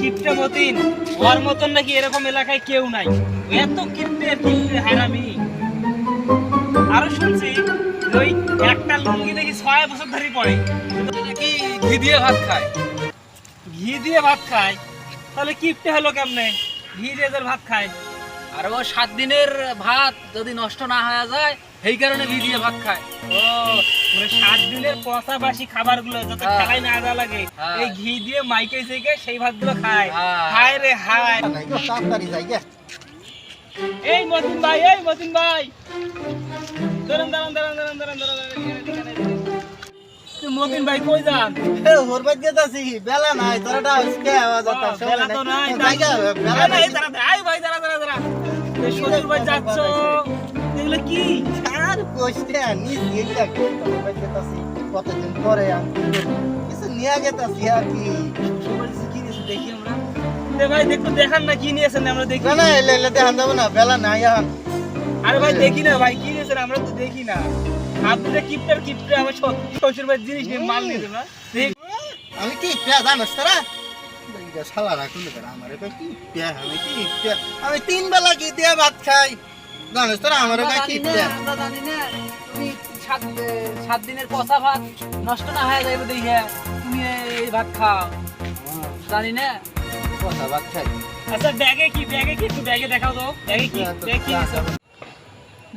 কিপটে মতিন ওর মতন নাকি এরকম এলাকায় কেউ নাই। এত কিপটে হারামি। আরো শুনছি ওই একটা লুঙ্গি দেখি 6 বছর ধরে পড়ে, নাকি ঘি দিয়ে ভাত খায়। ঘি দিয়ে ভাত খায়? তাহলে কিপটে হলো কেমনে ঘি দিয়ে যে ভাত খায়? আর ও 7 দিনের ভাত যদি নষ্ট না হয়ে যায় সেই কারণে ঘি দিয়ে ভাত খায়। ও মানে 7 দিনের পচা বাসি খাবারগুলো যাতে হ্যাঁ। খেলাই না যা লাগে হ্যাঁ। এই ঘি দিয়ে মাইকে সেকে সেই ভাতগুলো খায়। হ্যাঁ। হায় রে হায়। তাড়াতাড়ি যাই গে। এই মতিন ভাই, এই মতিন ভাই, দাঁড়ান দাঁড়ান দাঁড়ান দাঁড়ান দাঁড়ান দাঁড়ান। মতিন ভাই কই যান? হরবাদ গেতাছি বেলা নাই তোরটা আজকে আওয়াজ আতা বেলা তো নাই, যাই গে বেলা নাই এই দাঁড়া আই ভাই দাঁড়া দাঁড়া দাঁড়া। এই শ্বশুর ভাই যাচ্ছ এগুলো কি? আর কষ্টে আনি এইটা হরবাদ গেতাছি কতদিন পরে আমি কিছু নিয়ে গেতাছি আর কি শ্বশুর বাড়ি কি নিয়েছে দেখি আমরা। দে ভাই দেখো দেখান না কি নিয়েছেন আমরা দেখি। না না এলে এলে দেখান যাবো না বেলা নাই এখন আরে ভাই দেখি না ভাই কি নিয়েছেন আমরা তো দেখি না। আপনি যে কিপটার আমার শ্বশুর ভাই জিনিস নিয়ে মাল নিয়ে দেন না দেখ। আমি কি পেয়া জানোস তোরা এইটা শালা রাখুন না আমারে কই কি পেয়া আমি কি পেয়া আমি 3 বেলা কি দিয়ে ভাত খাই জানোস তোরা আমারে কই কি পেয়া আমরা জানি না তুমি 7 দিনের পচা ভাত নষ্ট না হয়ে যাবে দেখে তুমি এই ভাত খাও। জানি না কথা ভাত খাই আচ্ছা ব্যাগে কি একটু ব্যাগে দেখাও তো ব্যাগে কি দেখি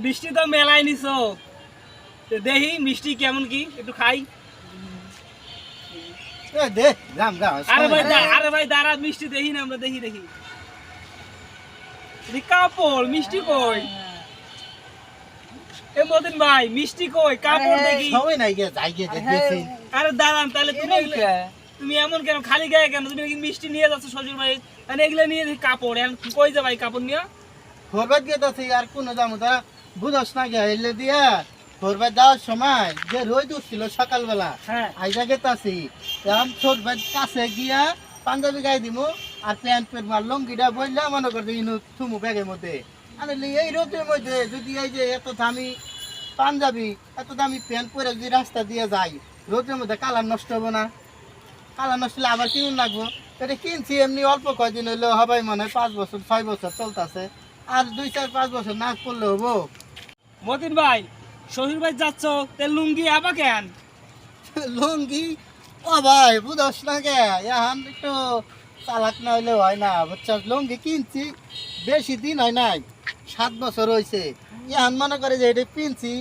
মিষ্টি তো মেলায় নিছো তো দেখি মিষ্টি কেমন কি একটু খাই। এ দে জাম গা আরে ভাই দাঁড়া মিষ্টি দেখি না আমরা দেখি দেখি কাপড় মিষ্টি কই? এ মতিন ভাই মিষ্টি কই কাপড় দেখি। সবাই নাই গে যাই গে দেখেছি আরে দাঁড়ান তাহলে তুমি এমন কেন খালি গায়ে কেন? তুমি কি মিষ্টি নিয়ে যাচ্ছ শ্বশুর ভাই? মানে এগুলো নিয়ে দেখি কাপড় এখন কই যা ভাই কাপড় নিয়ে? হরবাদ গেতাছি আর কোন যামু তারা বুঝস না গে এলে দিয়া হরবাদ যাওয়ার সময় যে রোদ উঠছিল সকালবেলা হ্যাঁ আইজা গেতাছি এখন হরবাদ কাছে গিয়া পাঞ্জাবি গায়ে দিমু আর প্যান্ট প্যান্ট মার লঙ্গিটা বললাম মনে করতে ইনু থুমু ব্যাগের মধ্যে আরে এই রোদের মধ্যে যদি এই যে এত দামি পাঞ্জাবি এত দামি প্যান্ট পরে যদি রাস্তা দিয়ে যাই রোদের মধ্যে কালার নষ্ট হবো না? কালার নষ্ট হলে আবার কিনুন লাগবো। এটা কিনছি এমনি অল্প কয়দিন হইলো হবাই মনে হয় 5 বছর 6 বছর চলতেছে আর 2 4 5 বছর না করলে হবো। মতিন ভাই শ্বশুর ভাই যাচ্ছ তে লুঙ্গি আবা কেন? লুঙ্গি ও ভাই বুঝস না গে এখন একটু চালাক না হইলে হয় না বুঝছস লুঙ্গি কিনছি বেশি দিন হয় নাই 7 বছর হয়েছে এখন মনে করে যে এটা কিনছি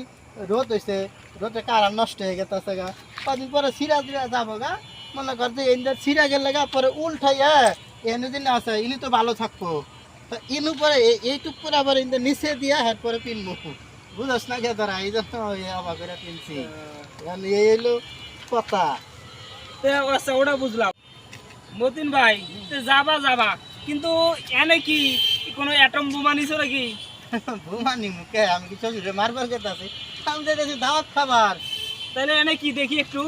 রোদ হয়েছে রোদে কালার নষ্ট হয়ে গেছে গা কদিন পরে ছিঁড়া দিরা যাবো গা মনে কর যে এনে ছিঁড়া গেলে গা পরে উল্টাইয়া এনে দিন আছে ইনি তো ভালো থাকবো তা ইনু পরে এইটুক পরে আবার ইন্দে নিচে দিয়া হের পরে কিনবো বুঝস না গে ধরা এই জন্য অবাক করে কিনছি এখন এই হলো কথা। আচ্ছা ওটা বুঝলাম মতিন ভাই যাবা কিন্তু এনে কি কোনো অ্যাটম বোমা নিছো নাকি? ঘুমানি মুখে আমি কি চোখে মারবার গেতাছি আমি দেখেছি দাওয়াত খাবার তাহলে এনে কি দেখি একটু।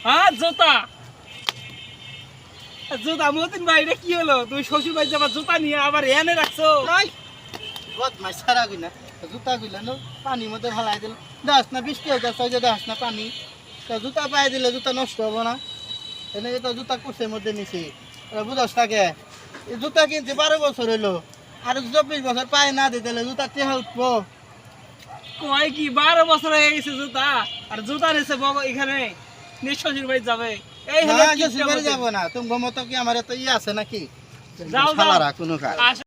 হ্যাঁ জুতা জুতা মতিন ভাই এটা কি হলো? তুমি শ্বশুর ভাই যাবা জুতা নিয়ে আবার এনে রাখছো? বদমাস সারা গুলা জুতা গুলা নো পানির মধ্যে ফেলাই দিল দাস না বৃষ্টি হয়ে যাচ্ছে যে দাস না পানি তা জুতা পায়ে দিলে জুতা নষ্ট হবো না এনে তো জুতা কুর্সের মধ্যে নিছি বুঝস থাকে জুতা কিনছি 12 বছর হইলো আর 24 বছর পায়ে না দিতে জুতা টেহা উঠবো। কয় কি 12 বছর হয়ে গেছে জুতা আর জুতা নিছে এখানে শ্বশুর বাড়ি যাবে? এই হলো না যাবো না তুমি মতো কি আমার এত ইয়ে আছে নাকি যাও শালারা কোনো কাজ যাও